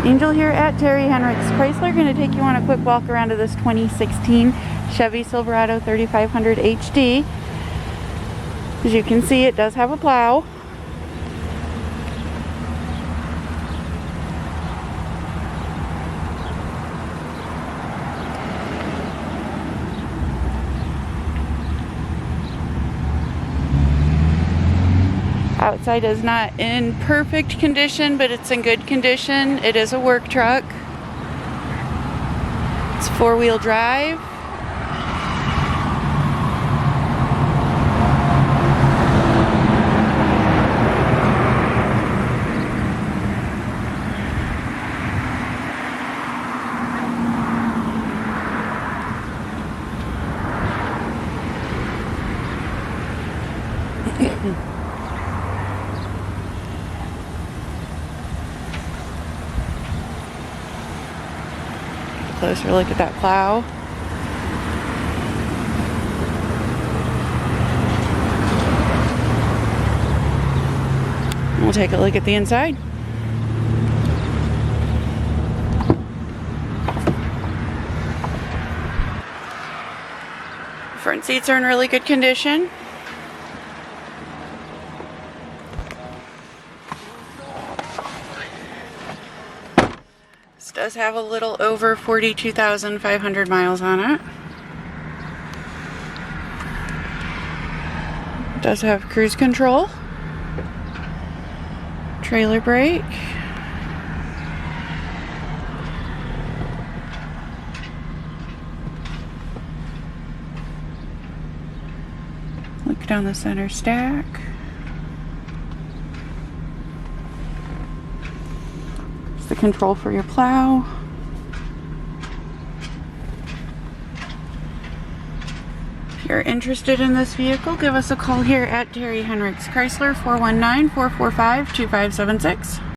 Angel here at Terry Henricks Chrysler. Going to take you on a quick walk around of this 2016 Chevy Silverado 3500 HD. As you can see, it does have a plow. Outside is not in perfect condition, but it's in good condition. It is a work truck. It's four-wheel drive. Closer look at that plow. We'll take a look at the inside. Front seats are in really good condition. This does have a little over 42,500 miles on it. It does have cruise control, trailer brake, look down the center stack. The control for your plow. If you're interested in this vehicle, give us a call here at Terry Henricks Chrysler, 419-445-2576.